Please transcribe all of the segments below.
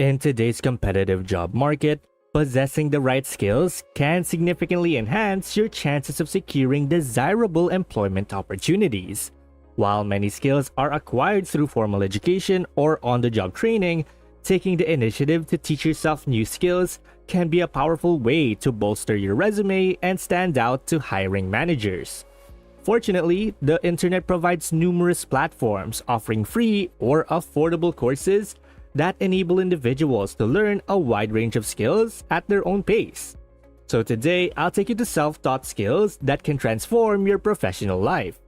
In today's competitive job market, possessing the right skills can significantly enhance your chances of securing desirable employment opportunities. While many skills are acquired through formal education or on-the-job training, taking the initiative to teach yourself new skills can be a powerful way to bolster your resume and stand out to hiring managers. Fortunately, the internet provides numerous platforms offering free or affordable courses that enable individuals to learn a wide range of skills at their own pace. So today, I'll take you to self-taught skills that can transform your professional life.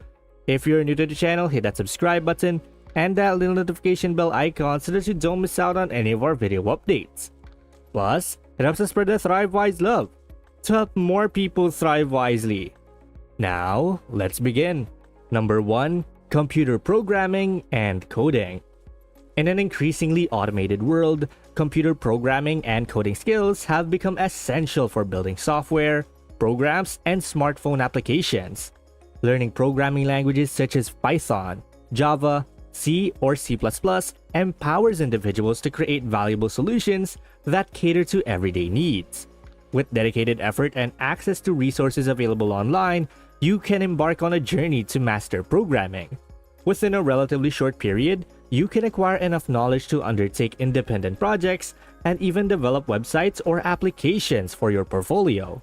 If you're new to the channel, hit that subscribe button and that little notification bell icon so that you don't miss out on any of our video updates. Plus, it helps us spread the ThriveWise love to help more people thrive wisely. Now, let's begin. Number 1. Computer programming and coding. In an increasingly automated world, computer programming and coding skills have become essential for building software, programs, and smartphone applications. Learning programming languages such as Python, Java, C or C++ empowers individuals to create valuable solutions that cater to everyday needs. With dedicated effort and access to resources available online, you can embark on a journey to master programming. Within a relatively short period, you can acquire enough knowledge to undertake independent projects and even develop websites or applications for your portfolio.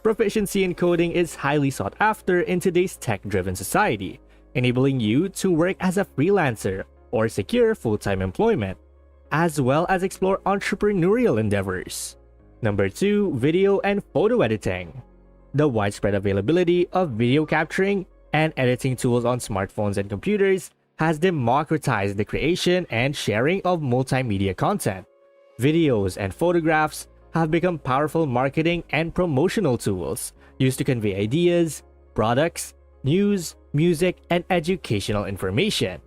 Proficiency in coding is highly sought after in today's tech-driven society, enabling you to work as a freelancer or secure full-time employment, as well as explore entrepreneurial endeavors. Number 2. Video and photo editing. The widespread availability of video capturing and editing tools on smartphones and computers has democratized the creation and sharing of multimedia content. Videos and photographs have become powerful marketing and promotional tools used to convey ideas, products, news, music, and educational information.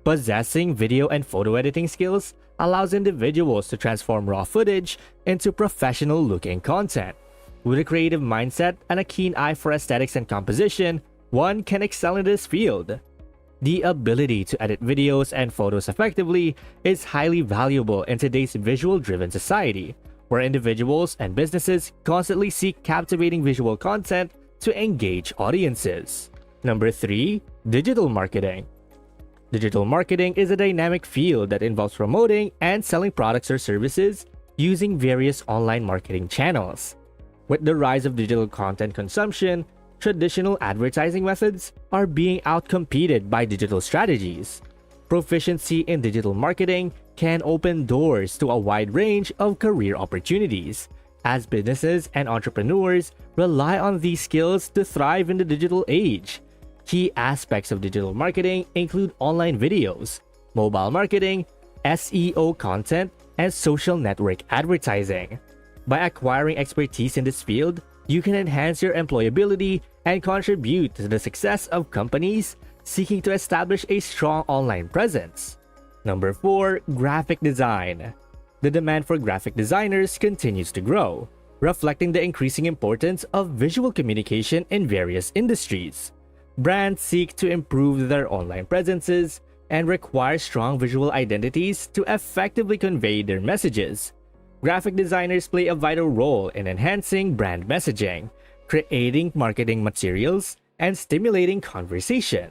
Possessing video and photo editing skills allows individuals to transform raw footage into professional-looking content. With a creative mindset and a keen eye for aesthetics and composition, one can excel in this field. The ability to edit videos and photos effectively is highly valuable in today's visual-driven society, where individuals and businesses constantly seek captivating visual content to engage audiences. Number 3. Digital marketing. Digital marketing is a dynamic field that involves promoting and selling products or services using various online marketing channels. With the rise of digital content consumption, traditional advertising methods are being outcompeted by digital strategies. Proficiency in digital marketing can open doors to a wide range of career opportunities, as businesses and entrepreneurs rely on these skills to thrive in the digital age. Key aspects of digital marketing include online videos, mobile marketing, SEO content, and social network advertising. By acquiring expertise in this field, you can enhance your employability and contribute to the success of companies seeking to establish a strong online presence. Number 4. Graphic design. The demand for graphic designers continues to grow, reflecting the increasing importance of visual communication in various industries. Brands seek to improve their online presences and require strong visual identities to effectively convey their messages. Graphic designers play a vital role in enhancing brand messaging, creating marketing materials, and stimulating conversation.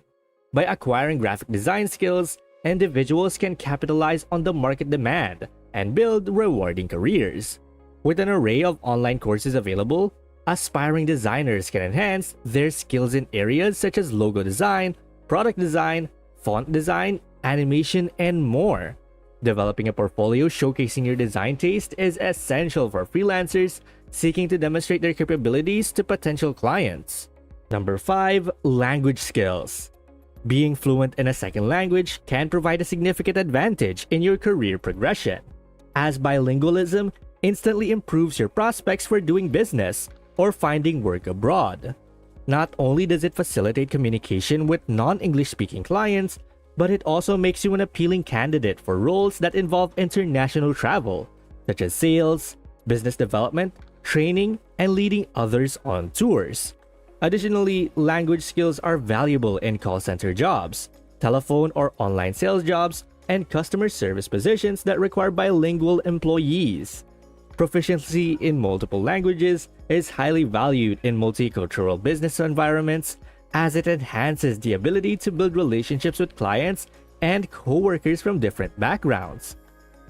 By acquiring graphic design skills, individuals can capitalize on the market demand and build rewarding careers. With an array of online courses available, aspiring designers can enhance their skills in areas such as logo design, product design, font design, animation, and more. Developing a portfolio showcasing your design taste is essential for freelancers seeking to demonstrate their capabilities to potential clients. Number 5. Language skills. Being fluent in a second language can provide a significant advantage in your career progression, as bilingualism instantly improves your prospects for doing business or finding work abroad. Not only does it facilitate communication with non-English speaking clients, but it also makes you an appealing candidate for roles that involve international travel, such as sales, business development, training, and leading others on tours. Additionally, language skills are valuable in call center jobs, telephone or online sales jobs, and customer service positions that require bilingual employees. Proficiency in multiple languages is highly valued in multicultural business environments as it enhances the ability to build relationships with clients and coworkers from different backgrounds.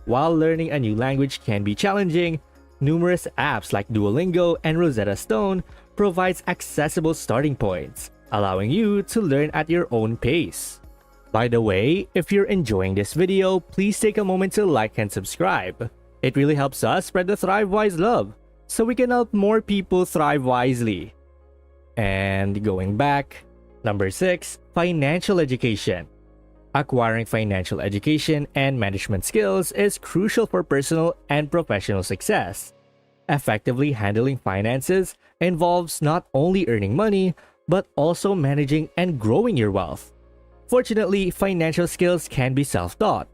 While learning a new language can be challenging, numerous apps like Duolingo and Rosetta Stone provides accessible starting points, allowing you to learn at your own pace. By the way, if you're enjoying this video, please take a moment to like and subscribe. It really helps us spread the ThriveWise love, so we can help more people thrive wisely. And going back, number 6, financial education. Acquiring financial education and management skills is crucial for personal and professional success. Effectively handling finances involves not only earning money, but also managing and growing your wealth. Fortunately, financial skills can be self-taught.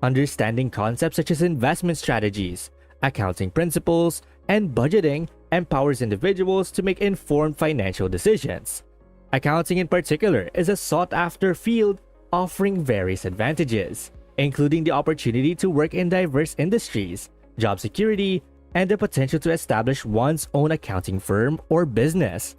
Understanding concepts such as investment strategies, accounting principles, and budgeting empowers individuals to make informed financial decisions. Accounting in particular is a sought-after field offering various advantages, including the opportunity to work in diverse industries, job security, and the potential to establish one's own accounting firm or business.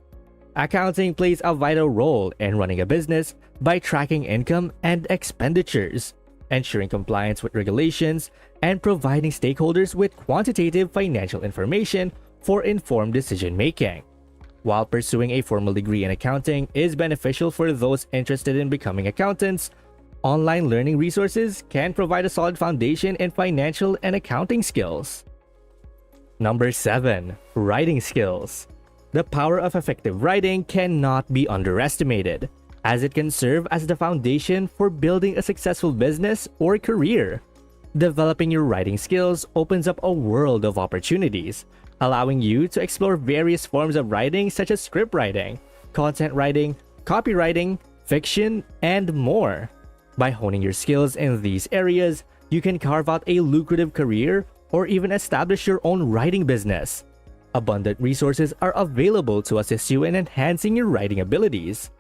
Accounting plays a vital role in running a business by tracking income and expenditures, ensuring compliance with regulations, and providing stakeholders with quantitative financial information for informed decision-making. While pursuing a formal degree in accounting is beneficial for those interested in becoming accountants, online learning resources can provide a solid foundation in financial and accounting skills. Number 7. Writing skills. The power of effective writing cannot be underestimated, as it can serve as the foundation for building a successful business or career. Developing your writing skills opens up a world of opportunities, allowing you to explore various forms of writing such as script writing, content writing, copywriting, fiction, and more. By honing your skills in these areas, you can carve out a lucrative career or even establish your own writing business. Abundant resources are available to assist you in enhancing your writing abilities.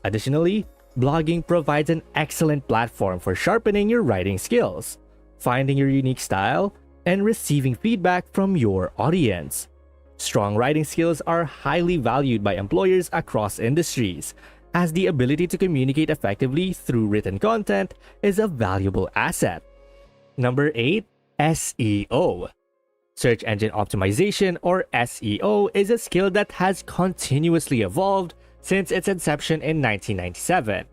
Additionally, blogging provides an excellent platform for sharpening your writing skills, finding your unique style, and receiving feedback from your audience. Strong writing skills are highly valued by employers across industries, as the ability to communicate effectively through written content is a valuable asset. Number 8. SEO. Search engine optimization, or SEO, is a skill that has continuously evolved since its inception in 1997.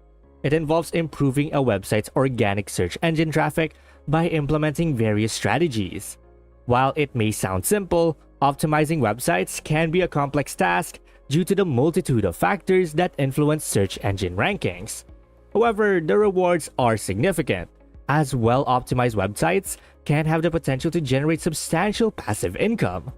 It involves improving a website's organic search engine traffic by implementing various strategies. While it may sound simple, optimizing websites can be a complex task due to the multitude of factors that influence search engine rankings. However, the rewards are significant, as well-optimized websites can have the potential to generate substantial passive income.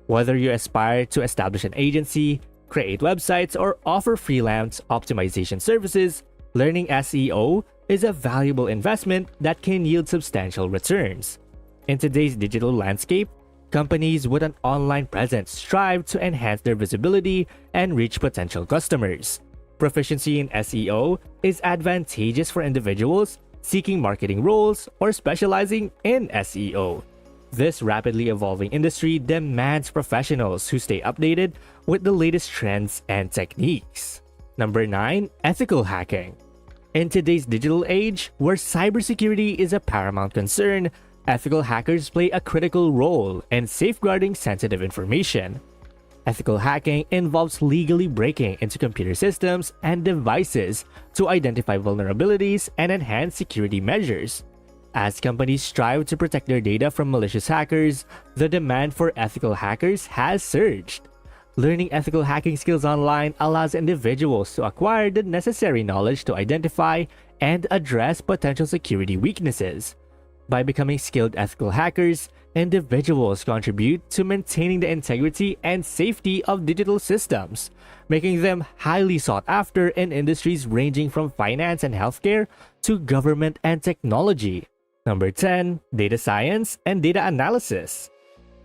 Whether you aspire to establish an agency, create websites, or offer freelance optimization services, learning SEO is a valuable investment that can yield substantial returns. In today's digital landscape, companies with an online presence strive to enhance their visibility and reach potential customers. Proficiency in SEO is advantageous for individuals seeking marketing roles or specializing in SEO. This rapidly evolving industry demands professionals who stay updated with the latest trends and techniques. Number 9. Ethical hacking. In today's digital age, where cybersecurity is a paramount concern, ethical hackers play a critical role in safeguarding sensitive information. Ethical hacking involves legally breaking into computer systems and devices to identify vulnerabilities and enhance security measures. As companies strive to protect their data from malicious hackers, the demand for ethical hackers has surged. Learning ethical hacking skills online allows individuals to acquire the necessary knowledge to identify and address potential security weaknesses. By becoming skilled ethical hackers, individuals contribute to maintaining the integrity and safety of digital systems, making them highly sought after in industries ranging from finance and healthcare to government and technology. Number 10. Data science and data analysis.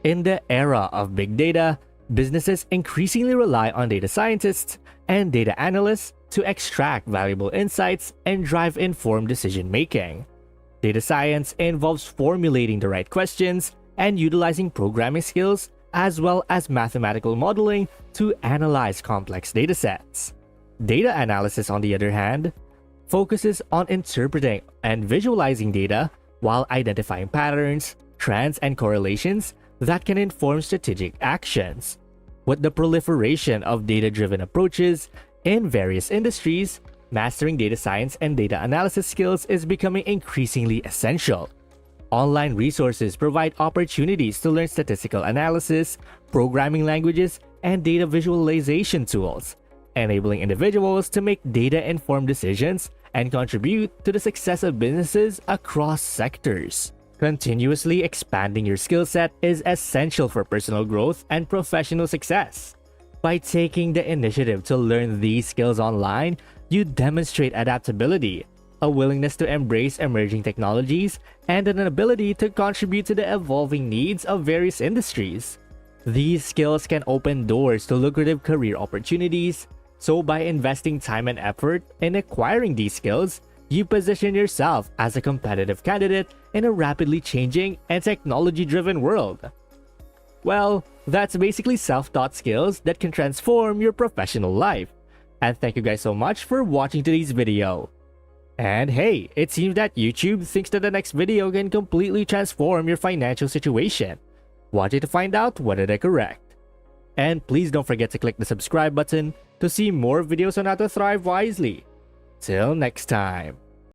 In the era of big data, businesses increasingly rely on data scientists and data analysts to extract valuable insights and drive informed decision-making. Data science involves formulating the right questions and utilizing programming skills as well as mathematical modeling to analyze complex datasets. Data analysis, on the other hand, focuses on interpreting and visualizing data while identifying patterns, trends, and correlations that can inform strategic actions. With the proliferation of data-driven approaches in various industries, mastering data science and data analysis skills is becoming increasingly essential. Online resources provide opportunities to learn statistical analysis, programming languages, and data visualization tools, enabling individuals to make data-informed decisions and contribute to the success of businesses across sectors. Continuously expanding your skill set is essential for personal growth and professional success. By taking the initiative to learn these skills online, you demonstrate adaptability, a willingness to embrace emerging technologies, and an ability to contribute to the evolving needs of various industries. These skills can open doors to lucrative career opportunities, so by investing time and effort in acquiring these skills, you position yourself as a competitive candidate in a rapidly changing and technology-driven world. Well, that's basically self-taught skills that can transform your professional life. And thank you guys so much for watching today's video. And hey, it seems that YouTube thinks that the next video can completely transform your financial situation. Watch it to find out whether they're correct. And please don't forget to click the subscribe button to see more videos on how to thrive wisely. Till next time.